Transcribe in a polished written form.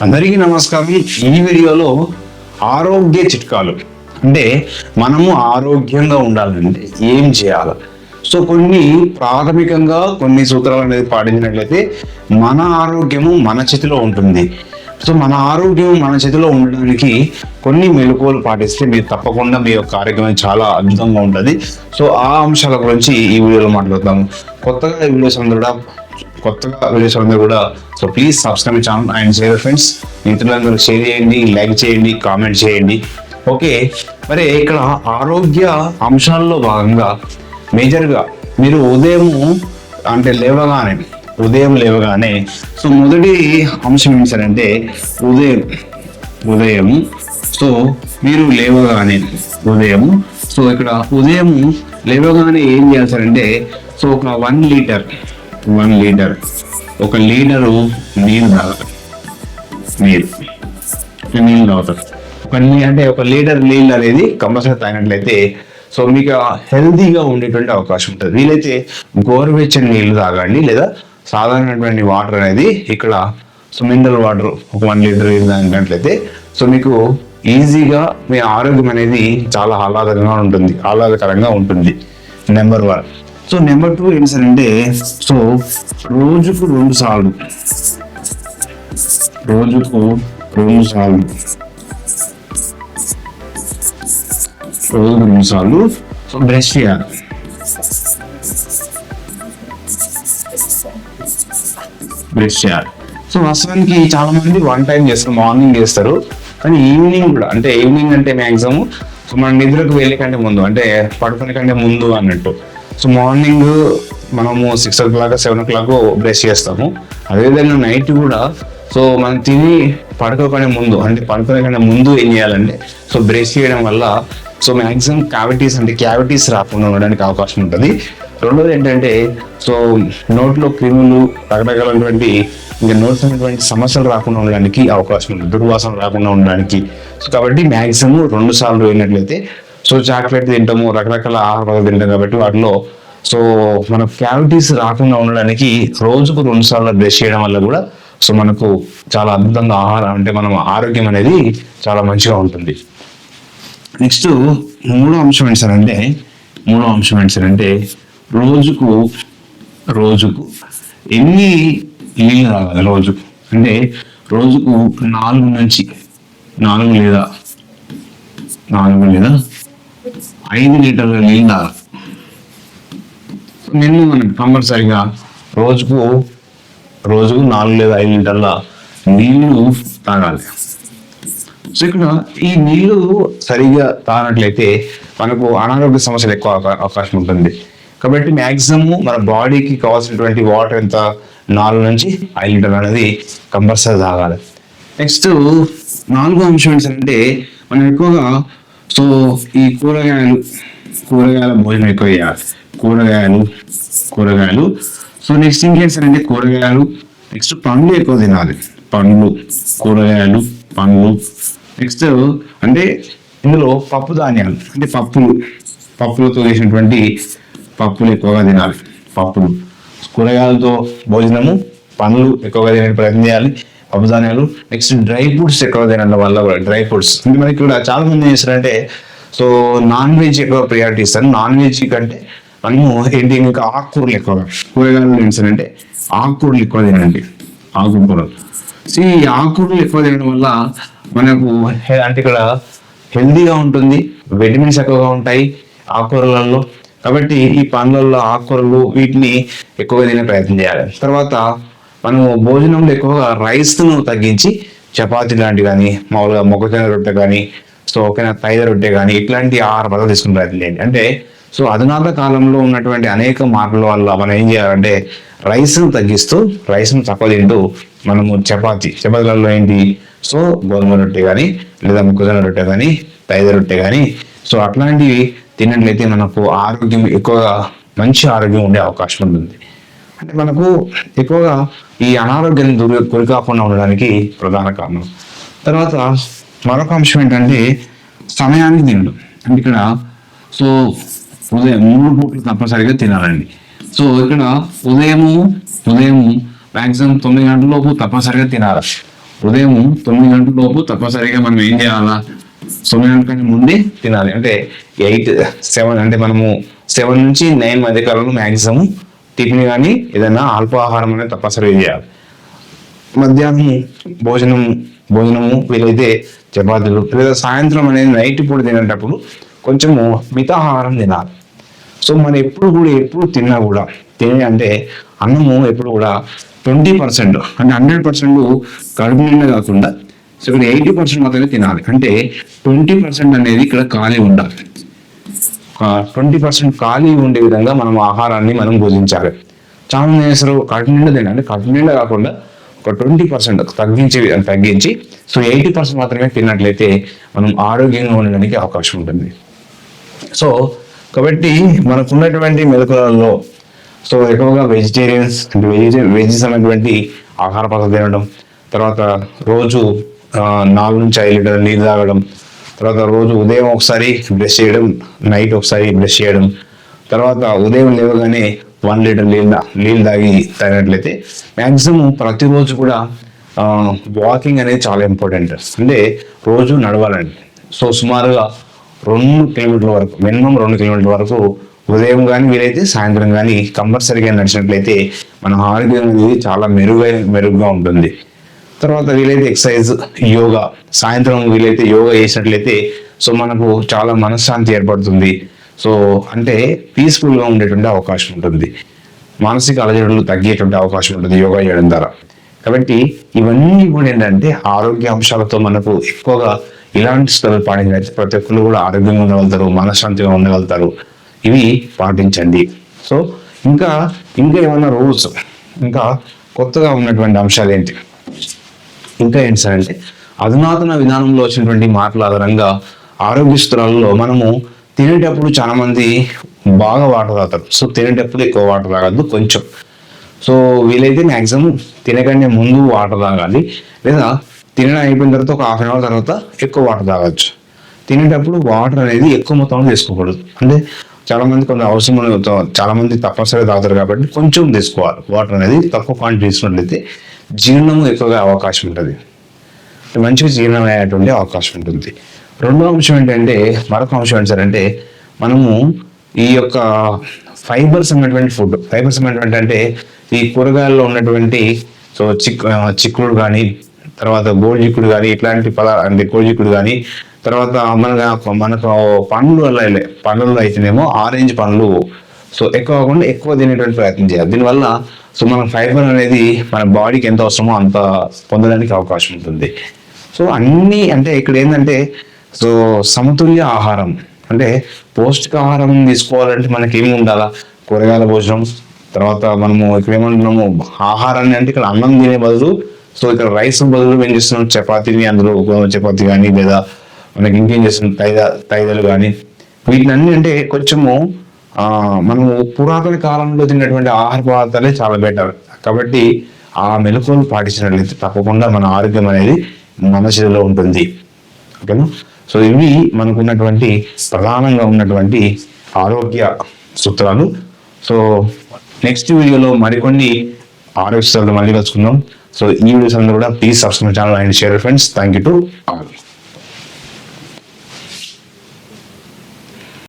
అందరికీ నమస్కారం. ఈ వీడియోలో ఆరోగ్య చిట్కాలు అంటే మనము ఆరోగ్యంగా ఉండాలంటే ఏం చేయాలి, సో కొన్ని ప్రాథమికంగా కొన్ని సూత్రాలు అనేది పాటించినట్లయితే మన ఆరోగ్యము మన చేతిలో ఉంటుంది. సో మన ఆరోగ్యం మన చేతిలో ఉండడానికి కొన్ని మెలకువలు పాటిస్తే మీరు తప్పకుండా మీ యొక్క ఆరోగ్యం చాలా అద్భుతంగా ఉంటుంది. సో ఆ అంశాల గురించి ఈ వీడియోలో మాట్లాడతాము. కొత్తగా వీడియోస్ అందరూ కూడా so please subscribe channel and share friends. మిత్రులందరూ షేర్ చేయండి, లైక్ చేయండి, కామెంట్ చేయండి. ఓకే, మరి ఇక్కడ ఆరోగ్య అంశాల్లో భాగంగా మేజర్గా మీరు ఉదయం లేవగానే సో మొదటి అంశం ఏం సార్ అంటే ఉదయం సో మీరు ఉదయం సో ఇక్కడ ఉదయం లేవగానే ఏం చేయాలి సార్ అంటే సో ఒక 1 లీటర్ ఒక లీటరు నీళ్ళు తాగుతారు. ఒక లీటర్ నీళ్ళు అనేది కంపల్సరీ తాగినట్లయితే సో మీకు హెల్తీగా ఉండేటువంటి అవకాశం ఉంటుంది. వీలైతే గోరువెచ్చని నీళ్లు తాగండి, లేదా సాధారణమైనటువంటి వాటర్ అనేది ఇక్కడ సో మినరల్ వాటర్ ఒక 1 లీటర్ నీళ్ళు తాగినట్లయితే సో మీకు ఈజీగా మీ ఆరోగ్యం అనేది చాలా ఆహ్లాదకరంగా ఉంటుంది. నెంబర్ 1. సో నెంబర్ 2 ఏంటి సార్ అంటే సో రోజుకు 2 సార్లు సో బ్రష్ చేయాలి. సో వాస్తవానికి చాలా మంది 1 టైం చేస్తారు, మార్నింగ్ చేస్తారు, కానీ ఈవినింగ్ కూడా ఈవినింగ్ అంటే మ్యాక్సిమం సో మన నిద్రకు వెళ్ళే కంటే ముందు అంటే పడుకునే కంటే ముందు అన్నట్టు. సో మార్నింగ్ మనము 6 o'clock 7 o'clock బ్రష్ చేస్తాము. అదేవిధంగా నైట్ కూడా సో మనం తిని పడుకునే ముందు ఏం చేయాలంటే సో బ్రష్ చేయడం వల్ల సో మ్యాక్సిమం క్యావిటీస్ రాకుండా ఉండడానికి అవకాశం ఉంటుంది. రెండోది ఏంటంటే సో నోట్లో క్రిములు రకరకాలైనటువంటి నోట్లైనటువంటి సమస్యలు రాకుండా ఉండడానికి అవకాశం ఉంటుంది, దుర్వాసన రాకుండా ఉండడానికి. సో కాబట్టి మ్యాక్సిమం 2 సార్లు అయినట్లయితే సో చాక్లెట్ తింటాము, రకరకాల ఆహార పదార్థాలు తింటాం కాబట్టి వాటిలో సో మన క్యావిటీస్ రాకుండా ఉండడానికి రోజుకు 2 సార్లు బ్రష్ చేయడం వల్ల కూడా సో మనకు చాలా అద్భుతంగా మనం ఆరోగ్యం అనేది చాలా మంచిగా ఉంటుంది. నెక్స్ట్ మూడో అంశం ఏంటి సార్ అంటే రోజుకు ఎన్ని నీళ్ళు తాగాలి. రోజుకు 4 లేదా 5 లీటర్ల నీళ్ళు తాగాలి. మనం కంపల్సరిగా రోజుకు 4 లేదా 5 లీటర్ల నీళ్లు తాగాలి. సో ఇక్కడ ఈ నీళ్లు సరిగా తాగినట్లయితే మనకు అనారోగ్య సమస్యలు ఎక్కువ అవకాశం ఉంటుంది. కాబట్టి మ్యాక్సిమం మన బాడీకి కావాల్సినటువంటి వాటర్ ఎంత 4 నుంచి 5 లీటర్లు అనేది కంపల్సరీ తాగాలి. నెక్స్ట్ 4వ అంశం ఏంటంటే మనం ఎక్కువగా సో ఈ కూరగాయల భోజనం ఎక్కువ చేయాలి. కూరగాయలు సో నెక్స్ట్ ఇంకేంటంటే కూరగాయలు, నెక్స్ట్ పండ్లు ఎక్కువ తినాలి. కూరగాయలు పండ్లు. నెక్స్ట్ ఇందులో పప్పు ధాన్యాలు పప్పులతో చేసినటువంటి పప్పులు ఎక్కువగా తినాలి. కూరగాయలతో భోజనము, పండ్లు ఎక్కువగా తినే ప్రయత్నం చేయాలి, పప్పు ధాన్యాలు. నెక్స్ట్ డ్రై ఫ్రూట్స్ ఎక్కువ తినడం వల్ల కూడా మనకి ఇక్కడ చాలా మంది ఏం చేస్తారంటే సో నాన్ వెజ్ ఎక్కువ ప్రియారిటీ ఇస్తారు. నాన్ వెజ్ కంటే మనము ఇంకా ఆకుకూరలు ఎక్కువగా, కూరగాయలు ఏంటంటే ఆకుకూరలు ఎక్కువ తినండి. సో ఈ ఆకుకూరలు ఎక్కువ తినడం వల్ల మనకు ఇక్కడ హెల్దీగా ఉంటుంది, విటమిన్స్ ఎక్కువగా ఉంటాయి ఆకుకూరలలో. కాబట్టి ఈ పండ్లలో ఆకుకూరలు వీటిని ఎక్కువగా తినే ప్రయత్నం చేయాలి. తర్వాత మనము భోజనంలో ఎక్కువగా రైస్ను తగ్గించి చపాతీ లాంటివి కానీ, మామూలుగా మొక్కజొన్న రొట్టె కానీ, సో తైద రొట్టె కానీ ఇట్లాంటి ఆహార పదార్థాలు తీసుకునే ప్రయత్నం చేయండి. సో అధునాత కాలంలో ఉన్నటువంటి అనేక మార్పుల వల్ల మనం ఏం చేయాలంటే రైస్ను తక్కువ తింటూ మనము చపాతీలలో ఏంటి సో గోధుమ రొట్టె కానీ, లేదా మొక్కజొన్న రొట్టె కానీ, తైద రొట్టె కానీ సో అట్లాంటివి తిన్నట్లయితే మనకు మంచి ఆరోగ్యం ఉండే అవకాశం ఉంటుంది. మనకు ఎక్కువగా ఈ అనారోగ్యాన్ని గురి కాకుండా ఉండడానికి ప్రధాన కారణం. తర్వాత మరొక అంశం ఏంటంటే సమయానికి తినడం. ఇక్కడ సో ఉదయం 3 పూటలు తప్పనిసరిగా తినాలండి. సో ఇక్కడ ఉదయం మ్యాక్సిమం 9 గంటల లోపు తప్పనిసరిగా తినాలి. ఉదయం 9 గంటల లోపు తప్పనిసరిగా మనం ఏం చేయాలా, 9 గంటల కంటే ముందే తినాలి. అంటే 7 అంటే మనము 7 నుంచి 9 మధ్య కాలంలో మ్యాక్సిమం టిఫిన్ కానీ ఏదైనా అల్పాహారం అనేది తప్పనిసరిగా చేయాలి. మధ్యాహ్నం భోజనము వీలైతే చపాతీలు, లేదా సాయంత్రం అనేది నైట్ పూట తినేటప్పుడు కొంచెము మితాహారం తినాలి. సో మనం ఎప్పుడు తిన్నా కూడా అంటే అన్నము ఎప్పుడు కూడా 20% అంటే 100% కడుపు నిండా కాకుండా సో ఇక్కడ 80% మాత్రమే తినాలి. అంటే 20% అనేది ఇక్కడ ఖాళీ ఉండాలి. 20% ఖాళీ ఉండే విధంగా మనం ఆహారాన్ని మనం భోజించాలి. చాలా మంది చేస్తారు కడుపు నిండా తినాలి, అంటే కడుపు నిండా కాకుండా ఒక 20% తగ్గించి సో 80% మాత్రమే తిన్నట్లయితే మనం ఆరోగ్యంగా ఉండడానికి అవకాశం ఉంటుంది. సో కాబట్టి మనకున్నటువంటి మెలకువలలో సో ఎక్కువగా వెజిటేరియన్స్ వెజెస్ అనేటువంటి ఆహార పదార్థాలు తినడం, తర్వాత రోజు 4 నుంచి 5 లీటర్ల నీళ్ళు తాగడం, తర్వాత రోజు ఉదయం ఒకసారి బ్రష్ చేయడం, నైట్ ఒకసారి బ్రష్ చేయడం, తర్వాత ఉదయం లేవగానే 1 లీటర్ నీళ్ళు తాగినట్లయితే మ్యాక్సిమం ప్రతిరోజు కూడా వాకింగ్ అనేది చాలా ఇంపార్టెంట్. అంటే రోజు నడవాలండి. సో సుమారుగా 2 కిలోమీటర్ల వరకు, మినిమం 2 కిలోమీటర్ల వరకు ఉదయం కానీ వీలైతే సాయంత్రం కానీ కంపల్సరీగా నడిచినట్లయితే మన ఆరోగ్యం అనేది చాలా మెరుగ్గా ఉంటుంది. తర్వాత వీలైతే ఎక్సర్సైజ్, యోగా, సాయంత్రం వీలైతే యోగా చేసినట్లయితే సో మనకు చాలా మనశ్శాంతి ఏర్పడుతుంది. సో అంటే పీస్ఫుల్గా ఉండేటువంటి అవకాశం ఉంటుంది, మానసిక అలజడులు తగ్గేటువంటి అవకాశం ఉంటుంది యోగా చేయడం ద్వారా. కాబట్టి ఇవన్నీ కూడా ఏంటంటే ఆరోగ్య అంశాలతో మనకు ఎక్కువగా ఇలాంటి స్థలాలు పాటించినట్లయితే ప్రతి ఒక్కరు కూడా ఆరోగ్యంగా ఉండగలుగుతారు, మనశ్శాంతిగా ఉండగలుగుతారు. ఇవి పాటించండి. సో ఇంకా ఏమైనా రూల్స్, ఇంకా కొత్తగా ఉన్నటువంటి అంశాలు ఏంటి, ఇంకా ఏంటి సార్ అంటే అధునాతన విధానంలో వచ్చినటువంటి మార్పుల ఆధారంగా ఆరోగ్య స్థలాల్లో మనము తినేటప్పుడు చాలా మంది బాగా వాటర్ తాగుతారు. సో తినేటప్పుడు ఎక్కువ వాటర్ తాగద్దు, కొంచెం. సో వీలైతే మ్యాక్సిమం తినకంటే ముందు వాటర్ తాగాలి, లేదా తినడం అయిపోయిన తర్వాత ఒక 1/2 అవర్ తర్వాత ఎక్కువ వాటర్ తాగొచ్చు. తినేటప్పుడు వాటర్ అనేది ఎక్కువ మొత్తంలో తీసుకోకూడదు. అంటే చాలా మంది కొంత అవసరం, చాలా మంది తప్పనిసరిగా తాగుతారు కాబట్టి కొంచెం తీసుకోవాలి. వాటర్ అనేది తక్కువ క్వాంటిటీ తీసుకున్నట్లయితే జీర్ణము ఎక్కువగా అవకాశం ఉంటుంది, మంచిగా జీర్ణం అయ్యేటువంటి అవకాశం ఉంటుంది. రెండో అంశం ఏంటంటే, మరొక అంశం ఏంటి సార్ అంటే మనము ఈ యొక్క ఫైబర్స్ ఉన్నటువంటి ఫుడ్, ఫైబర్స్ ఉన్నటువంటి అంటే ఈ కూరగాయల్లో ఉన్నటువంటి సో చిక్కుడు కానీ, తర్వాత గోరుచిక్కుడు కానీ, ఇట్లాంటి అంటే గోరుచిక్కుడు కానీ, తర్వాత మనకు పండ్లలో అయితేనేమో ఆరెంజ్ పండ్లు సో ఎక్కువ కాకుండా ఎక్కువ తినేటువంటి ప్రయత్నం చేయాలి. దీనివల్ల సో మన ఫైబర్ అనేది మన బాడీకి ఎంత అవసరమో అంత పొందడానికి అవకాశం ఉంటుంది. సో అన్నీ అంటే ఇక్కడ ఏంటంటే సో సమతుల్య ఆహారం, అంటే పౌష్టికాహారం తీసుకోవాలంటే మనకి ఏమి ఉండాలా, కూరగాయల భోజనం, తర్వాత మనము ఇక్కడ ఏమంటున్నాము ఆహారాన్ని అంటే ఇక్కడ అన్నం తినే బదులు సో ఇక్కడ రైస్ బదులు ఏం చేస్తున్నాం, చపాతీని, అందులో చపాతీ కానీ, లేదా మనకి ఇంకేం చేస్తున్నాం తైదలు కానీ, వీటిని అంటే కొంచెము మనము పురాతన కాలంలో తిన్నటువంటి ఆహార పదార్థాలే చాలా బెటర్. కాబట్టి ఆ మెలకువలు పాటించినట్లయితే తప్పకుండా మన ఆరోగ్యం అనేది మంచిలో ఉంటుంది. ఓకేనా? సో ఇవి మనకున్నటువంటి ప్రధానంగా ఉన్నటువంటి ఆరోగ్య సూత్రాలు. సో నెక్స్ట్ వీడియోలో మరికొన్ని ఆరోగ్య సూత్రాలు మళ్ళీ కలుసుకుందాం. సో ఈ వీడియోస్ అందరూ కూడా please subscribe channel and share friends. Thank you to all.